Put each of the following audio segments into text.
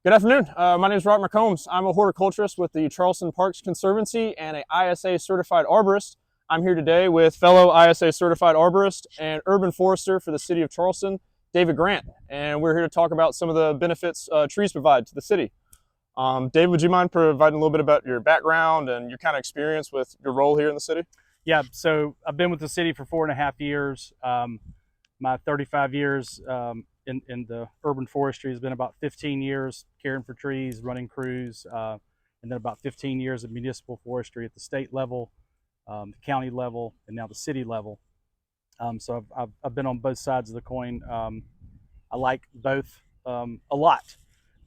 Good afternoon. My name is Robert McCombs. I'm a horticulturist with the Charleston Parks Conservancy and a ISA certified arborist. I'm here today with fellow ISA certified arborist and urban forester for the city of Charleston, David Grant. And we're here to talk about some of the benefits trees provide to the city. David, would you mind providing a little bit about your background and your kind of experience with your role here in the city? Yeah, so I've been with the city for 4.5 years. My 35 years in the urban forestry has been about 15 years caring for trees, running crews, and then about 15 years of municipal forestry at the state level, the county level, and now the city level. So I've been on both sides of the coin. I like both a lot,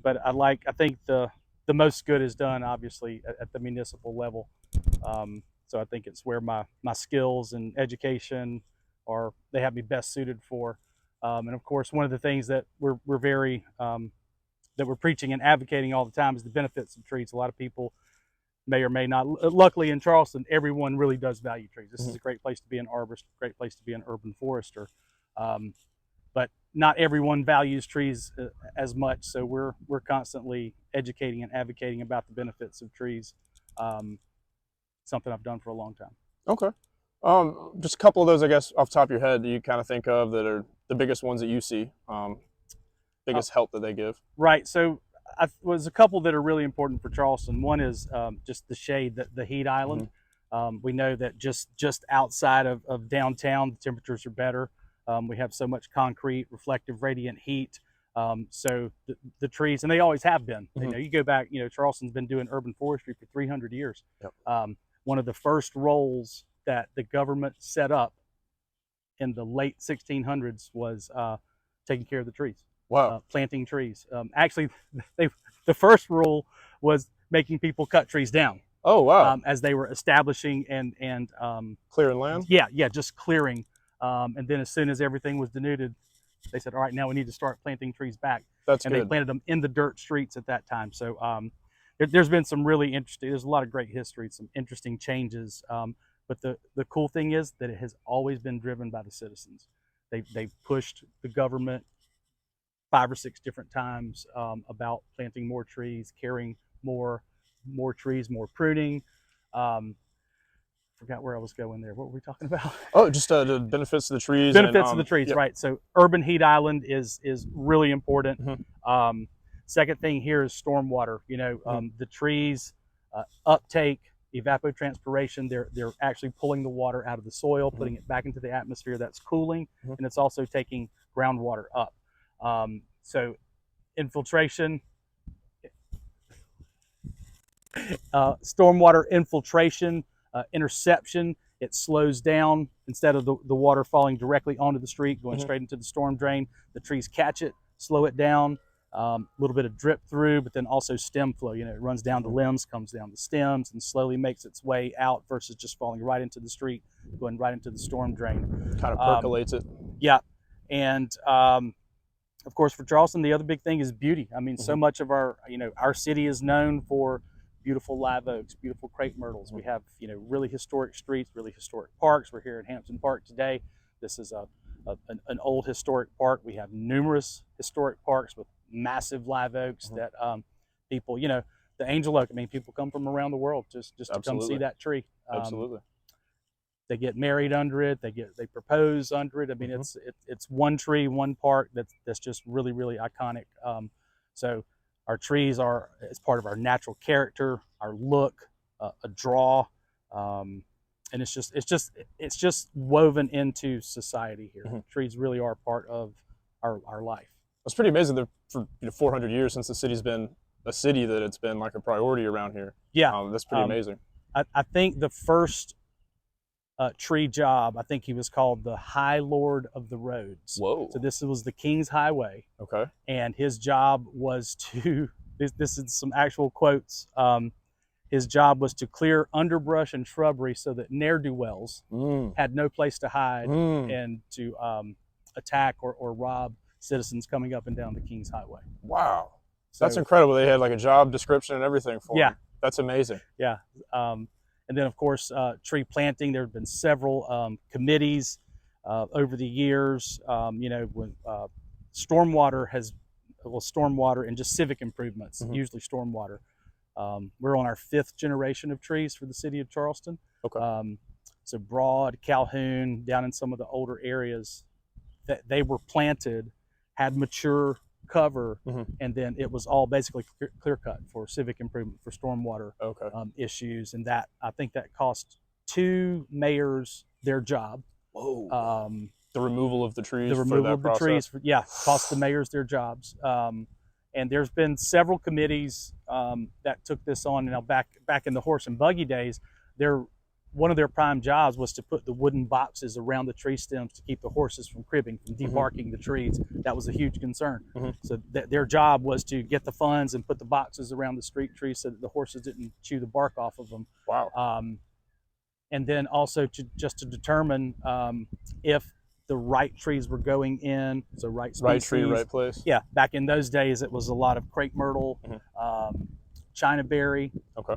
but I think the most good is done obviously at the municipal level. So I think it's where my skills and education they have me best suited for. And of course, one of the things that we're very that we're preaching and advocating all the time is the benefits of trees. A lot of people may or may not. Luckily, in Charleston, everyone really does value trees. This is a great place to be an arborist, great place to be an urban forester. But not everyone values trees as much. So we're constantly educating and advocating about the benefits of trees. Something I've done for a long time. Okay. Just a couple of those, I guess, off the top of your head that you kind of think of that are the biggest ones that you see, biggest help that they give. Right. So was a couple that are really important for Charleston. One is just the shade, the heat island. We know that just outside of downtown, the temperatures are better. We have so much concrete, reflective, radiant heat. So the trees, and they always have been. You know, you go back. You know, Charleston's been doing urban forestry for 300 years. Yep. One of the first roles that the government set up in the late 1600s was taking care of the trees. Wow. Planting trees. Actually, the first rule was making people cut trees down. Oh, wow. As they were establishing and Clearing land? Yeah, just clearing. And then as soon as everything was denuded, they said, all right, now we need to start planting trees back. That's and good. They planted them in the dirt streets at that time. So there's been some really interesting, there's a lot of great history, some interesting changes. But the cool thing is that it has always been driven by the citizens. They've pushed the government 5 or 6 different times about planting more trees, carrying more trees, more pruning. Forgot where I was going there. What were we talking about? Oh, just the benefits of the trees. Benefits of the trees, yep. Right. So urban heat island is really important. Second thing here is stormwater. You know, the trees uptake, evapotranspiration. They're actually pulling the water out of the soil, putting it back into the atmosphere. That's cooling, and it's also taking groundwater up. So infiltration, stormwater infiltration, interception. It slows down. Instead of the water falling directly onto the street, going straight into the storm drain, the trees catch it, slow it down. A little bit of drip through, but then also stem flow. You know, it runs down the limbs, comes down the stems, and slowly makes its way out versus just falling right into the street, going right into the storm drain. Kind of percolates it. Yeah. And of course, for Charleston, the other big thing is beauty. I mean, so much of our city is known for beautiful live oaks, beautiful crepe myrtles. We have, really historic streets, really historic parks. We're here at Hampton Park today. This is an old historic park. We have numerous historic parks with massive live oaks that people, the angel oak. I mean, people come from around the world just to come see that tree. Absolutely. They get married under it. They propose under it. I mean, it's one tree, one park that's just really, really iconic. So our trees are as part of our natural character, our look, a draw, and it's just woven into society here. Trees really are part of our life. It's pretty amazing that for 400 years since the city's been a city that it's been like a priority around here. Yeah, that's pretty amazing. I think the first tree job, I think he was called the High Lord of the Roads. Whoa. So this was the King's Highway. Okay. And his job was to, this is some actual quotes, his job was to clear underbrush and shrubbery so that ne'er-do-wells had no place to hide and to attack or rob citizens coming up and down the King's Highway. Wow. So, that's incredible. They had like a job description and everything for him. That's amazing. Yeah. And then, of course, tree planting. There have been several committees over the years. When stormwater has well, stormwater and just civic improvements, usually stormwater. We're on our 5th generation of trees for the city of Charleston. Okay. So Broad, Calhoun, down in some of the older areas that they were planted, had mature cover, and then it was all basically clear cut for civic improvement, for stormwater issues. And that, I think that cost 2 mayors their job. Whoa. The removal of the trees. The removal for that of the process. trees, cost the mayors their jobs. And there's been several committees that took this on. Now, back in the horse and buggy days, one of their prime jobs was to put the wooden boxes around the tree stems to keep the horses from cribbing, from debarking the trees. That was a huge concern. So their job was to get the funds and put the boxes around the street trees so that the horses didn't chew the bark off of them. Wow. And then also to determine if the right trees were going in, so right species. Right tree, right place. Yeah, back in those days, it was a lot of crepe myrtle, Chinaberry. Okay.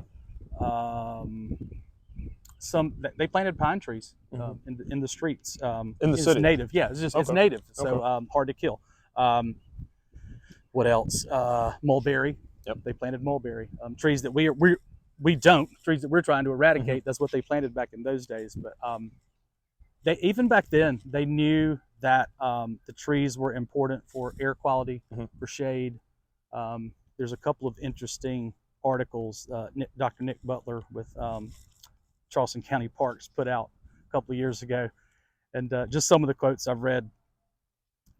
They planted pine trees in the streets. In the city. Native, yeah. It's native, so hard to kill. What else? Mulberry. Yep. They planted mulberry. Trees that trees that we're trying to eradicate. That's what they planted back in those days. But even back then, they knew that the trees were important for air quality, for shade. There's a couple of interesting articles Dr. Nick Butler with Charleston County Parks put out a couple of years ago, and just some of the quotes I've read.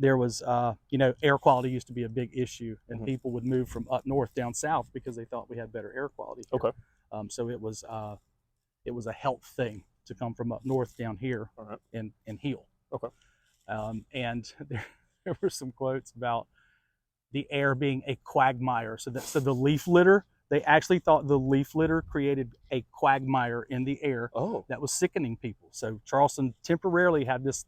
There was, air quality used to be a big issue, and people would move from up north down south because they thought we had better air quality here. Okay. So it was a health thing to come from up north down here and heal. Okay. And there were some quotes about the air being a quagmire. So the leaf litter, they actually thought the leaf litter created a quagmire in the air that was sickening people. So Charleston temporarily had this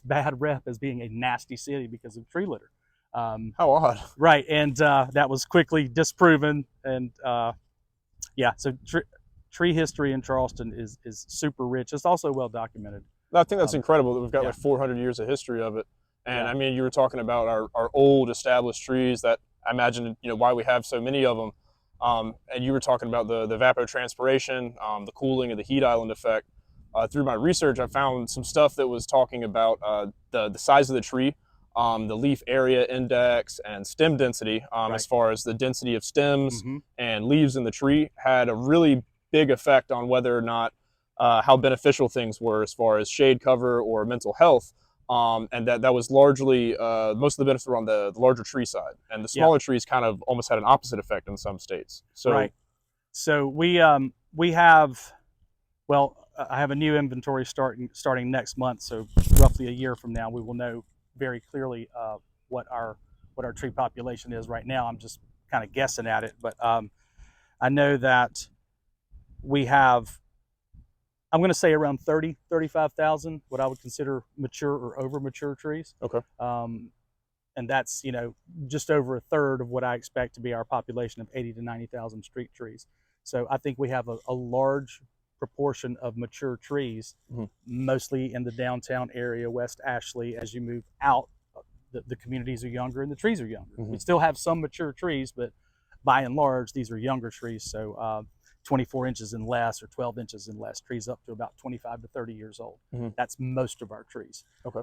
bad rep as being a nasty city because of tree litter. How odd. Right, and that was quickly disproven. And so tree history in Charleston is super rich. It's also well documented. I think that's incredible that we've got like 400 years of history of it. And I mean, you were talking about our old established trees that I imagine, why we have so many of them. And you were talking about the evapotranspiration, the cooling and the heat island effect. Through my research, I found some stuff that was talking about the size of the tree, the leaf area index, and stem density, as far as the density of stems and leaves in the tree, had a really big effect on whether or not how beneficial things were as far as shade cover or mental health. And that was largely, most of the benefits were on the larger tree side, and the smaller trees kind of almost had an opposite effect in some states. So, So we have, I have a new inventory starting next month. So roughly a year from now, we will know very clearly what our tree population is. Right now, I'm just kind of guessing at it, but I know that we have, I'm going to say around 35,000, what I would consider mature or over mature trees. Okay. And that's, just over a third of what I expect to be our population of 80 to 90,000 street trees. So I think we have a large proportion of mature trees, mostly in the downtown area, West Ashley. As you move out, the communities are younger and the trees are younger. We still have some mature trees, but by and large, these are younger trees. So 24 inches and less, or 12 inches and less, trees up to about 25 to 30 years old. That's most of our trees. Okay.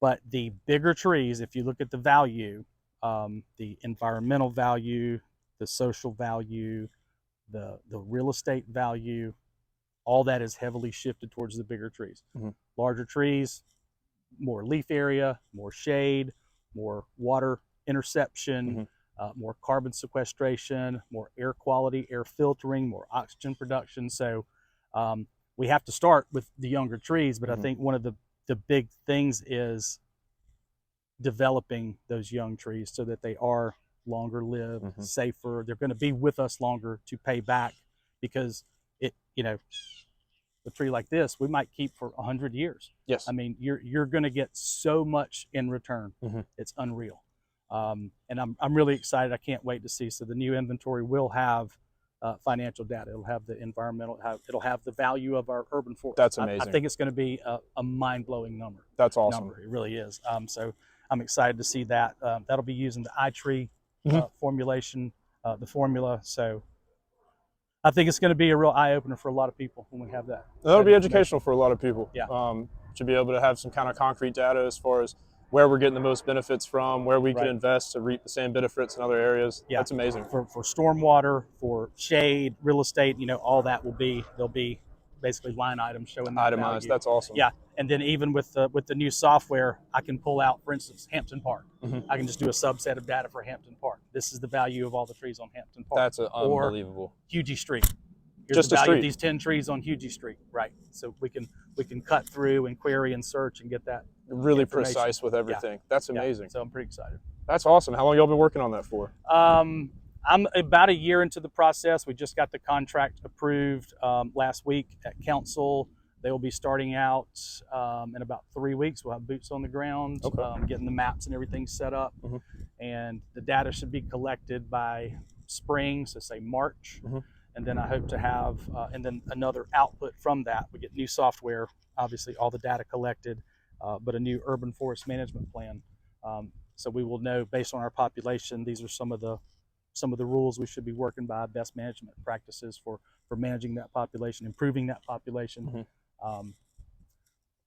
But the bigger trees, if you look at the value, the environmental value, the social value, the real estate value, all that is heavily shifted towards the bigger trees. Larger trees, more leaf area, more shade, more water interception, more carbon sequestration, more air quality, air filtering, more oxygen production. So we have to start with the younger trees, but I think one of the big things is developing those young trees so that they are longer lived, safer. They're going to be with us longer to pay back, because a tree like this, we might keep for 100 years. Yes. I mean, you're going to get so much in return. It's unreal. And I'm really excited. I can't wait to see. So the new inventory will have financial data. It'll have the environmental, it'll have the value of our urban forest. That's amazing. I think it's going to be a mind-blowing number. That's awesome. It really is. So I'm excited to see that. That'll be using the iTree formulation, the formula. So I think it's going to be a real eye opener for a lot of people when we have that. That'll be educational for a lot of people. Yeah. To be able to have some kind of concrete data as far as where we're getting the most benefits from, where we can invest to reap the same benefits in other areas. Yeah. That's amazing. For stormwater, for shade, real estate, all that there'll be basically line items showing that itemized. Value. That's awesome. Yeah, and then even with the new software, I can pull out, for instance, Hampton Park. I can just do a subset of data for Hampton Park. This is the value of all the trees on Hampton Park. That's unbelievable. Or Hugie Street. Here's just the value street. of these 10 trees on Hugie Street, right? So we can cut through and query and search and get that really precise with everything. Yeah. That's amazing. Yeah. So I'm pretty excited. That's awesome. How long y'all been working on that for? I'm about a year into the process. We just got the contract approved last week at council. They will be starting out in about 3 weeks. We'll have boots on the ground, getting the maps and everything set up. And the data should be collected by spring, so say March. And then I hope to have, and then another output from that. We get new software, obviously all the data collected, but a new urban forest management plan. So we will know based on our population, these are some of the rules we should be working by, best management practices for managing that population, improving that population.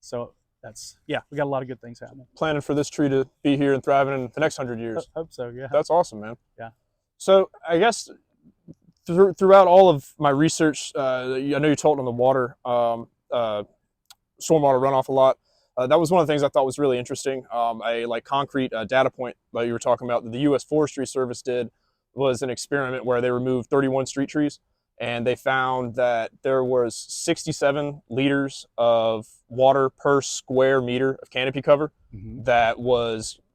So that's, we got a lot of good things happening. Planning for this tree to be here and thriving in the next 100 years. Hope so, yeah. That's awesome, man. Yeah. So I guess throughout all of my research, I know you talked on the water, stormwater runoff a lot. That was one of the things I thought was really interesting. A concrete data point that you were talking about that the U.S. Forestry Service did was an experiment where they removed 31 street trees, and they found that there was 67 liters of water per square meter of canopy cover that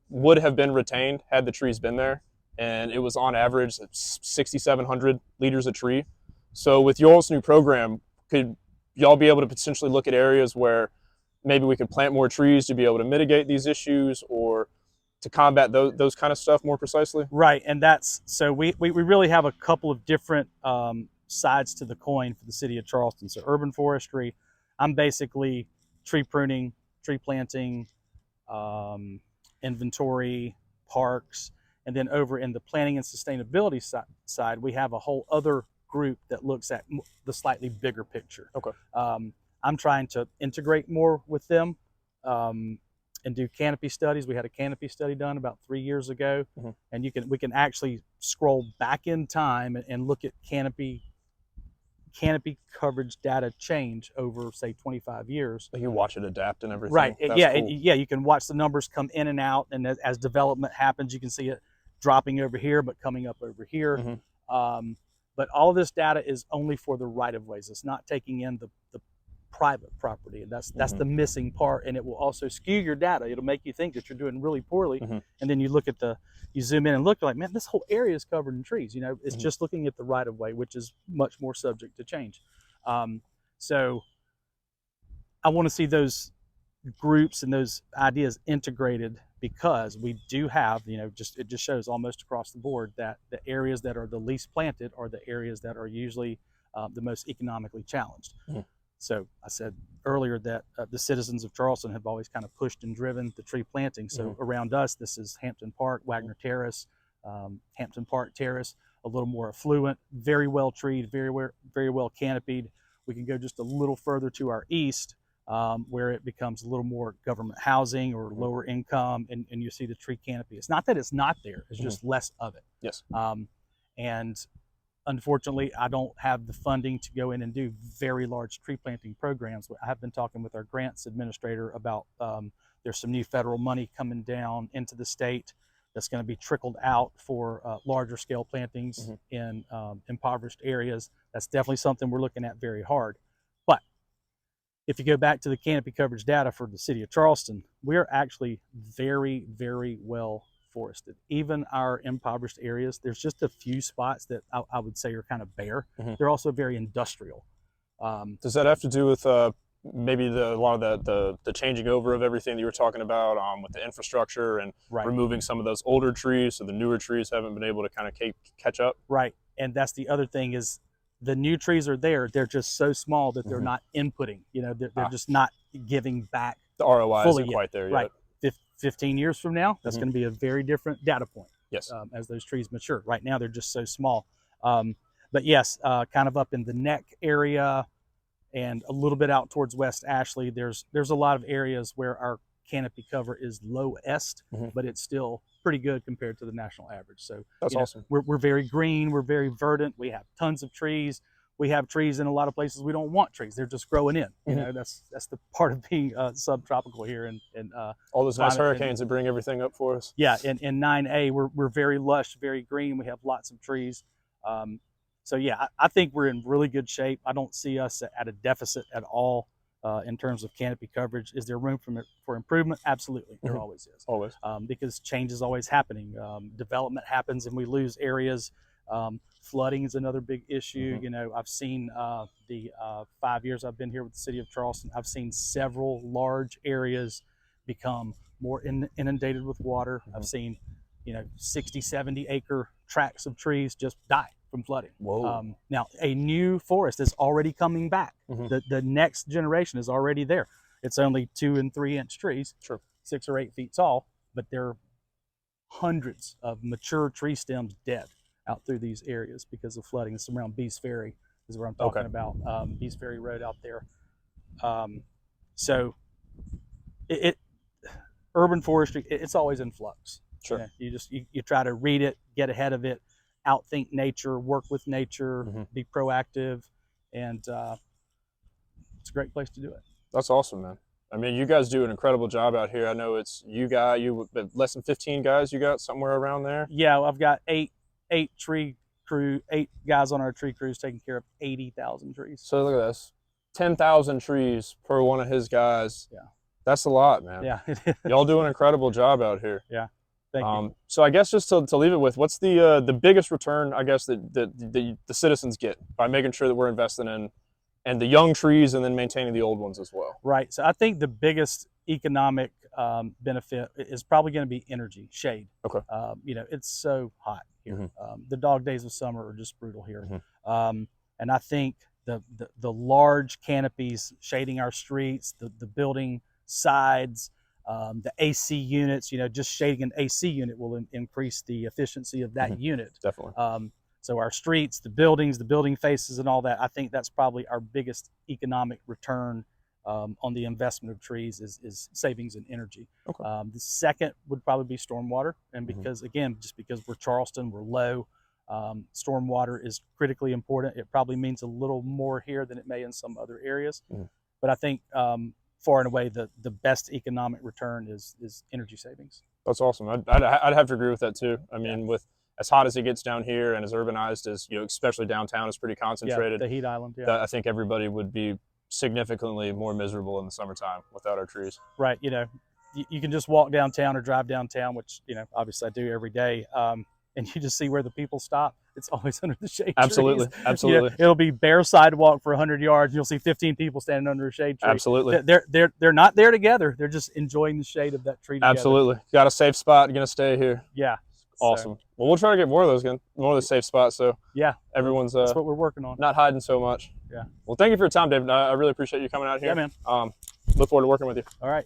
would have been retained had the trees been there. And it was on average 6,700 liters a tree. So with y'all's new program, could y'all be able to potentially look at areas where maybe we could plant more trees to be able to mitigate these issues or to combat those kind of stuff more precisely? Right, and so we really have a couple of different sides to the coin for the city of Charleston. So urban forestry, I'm basically tree pruning, tree planting, inventory, parks. And then over in the planning and sustainability side, we have a whole other group that looks at the slightly bigger picture. I'm trying to integrate more with them and do canopy studies. We had a canopy study done about 3 years ago, and we can actually scroll back in time and look at canopy coverage data change over, say, 25 years. Like you watch it adapt and everything. Right. That's cool. You can watch the numbers come in and out, and as development happens, you can see it dropping over here, but coming up over here. But all of this data is only for the right-of-ways. It's not taking in the private property. And that's the missing part, and it will also skew your data. It'll make you think that you're doing really poorly, and then you zoom in and look, like, man, this whole area is covered in trees. It's just looking at the right-of-way, which is much more subject to change. So I want to see those groups and those ideas integrated, because we do have, it just shows almost across the board that the areas that are the least planted are the areas that are usually the most economically challenged. So I said earlier that the citizens of Charleston have always kind of pushed and driven the tree planting. So around us, this is Hampton Park, Wagner Terrace, Hampton Park Terrace, a little more affluent, very well treed, very well canopied. We can go just a little further to our east, where it becomes a little more government housing or lower income, and you see the tree canopy. It's not that it's not there, it's just less of it. Yes. And unfortunately, I don't have the funding to go in and do very large tree planting programs. I have been talking with our grants administrator about there's some new federal money coming down into the state that's going to be trickled out for larger scale plantings in impoverished areas. That's definitely something we're looking at very hard. But if you go back to the canopy coverage data for the city of Charleston, we're actually very, very well forested. Even our impoverished areas, there's just a few spots that I would say are kind of bare. They're also very industrial. Does that have to do with maybe a lot of the changing over of everything that you were talking about with the infrastructure and removing some of those older trees, so the newer trees haven't been able to kind of catch up? Right, and that's the other thing is the new trees are there. They're just so small that they're not inputting. They're just not giving back. The ROI isn't quite there yet. Right. 15 years from now, that's Mhm. going to be a very different data point. Yes. As those trees mature. Right now, they're just so small. But yes, kind of up in the neck area and a little bit out towards West Ashley, there's a lot of areas where our canopy cover is lowest, Mhm. but it's still pretty good compared to the national average. So That's awesome. We're very green, we're very verdant, we have tons of trees. We have trees in a lot of places we don't want trees. They're just growing in. You know, that's the part of being subtropical here. And All those nice climate, hurricanes that bring everything up for us. yeah, in 9A, we're very lush, very green. We have lots of trees. So yeah, I think we're in really good shape. I don't see us at a deficit at all in terms of canopy coverage. Is there room for improvement? Absolutely, there always is. Always. Because change is always happening. Development happens and we lose areas. Flooding is another big issue. You know, I've seen the 5 years I've been here with the city of Charleston, I've seen several large areas become more inundated with water. I've seen, 60, 70 acre tracts of trees just die from flooding. Whoa. Now, a new forest is already coming back. The next generation is already there. It's only 2 and 3 inch trees, Sure. 6 or 8 feet tall, but there are hundreds of mature tree stems dead out through these areas because of flooding. It's around Bees Ferry is where I'm talking about, Bees Ferry Road out there. So urban forestry, it's always in flux. Sure. You try to read it, get ahead of it, outthink nature, work with nature, be proactive, and it's a great place to do it. That's awesome, man. I mean, you guys do an incredible job out here. I know it's you less than 15 guys you got somewhere around there. Yeah, I've got eight guys on our tree crews taking care of 80,000 trees. So look at this, 10,000 trees per one of his guys. Yeah, that's a lot, man. Yeah, y'all do an incredible job out here. Yeah, thank you. So I guess just to leave it with, what's the biggest return I guess that the citizens get by making sure that we're investing in and the young trees and then maintaining the old ones as well? Right. So I think the biggest economic benefit is probably going to be energy, shade. Okay. It's so hot here. The dog days of summer are just brutal here. And I think the large canopies shading our streets, the building sides, the AC units, just shading an AC unit will increase the efficiency of that unit. Definitely. So our streets, the buildings, the building faces and all that, I think that's probably our biggest economic return on the investment of trees is savings in energy. Okay. The second would probably be stormwater. And because, again, just because we're Charleston, we're low, stormwater is critically important. It probably means a little more here than it may in some other areas. But I think far and away the best economic return is energy savings. That's awesome. I'd have to agree with that too. I mean, with as hot as it gets down here and as urbanized as, especially downtown is pretty concentrated. Yeah, the heat island. Yeah. I think everybody would be significantly more miserable in the summertime without our trees. Right. You can just walk downtown or drive downtown, which, obviously I do every day. And you just see where the people stop. It's always under the shade Absolutely. trees. Absolutely. It'll be bare sidewalk for 100 yards. And you'll see 15 people standing under a shade tree. Absolutely. They're not there together. They're just enjoying the shade of that tree together. Absolutely. Got a safe spot. You're going to stay here. Yeah. Awesome. Well, we'll try to get more of those again, more of the safe spots. So yeah, everyone's that's what we're working on. Not hiding so much. Yeah. Well, thank you for your time, David. I really appreciate you coming out here. Yeah, man. Look forward to working with you. All right.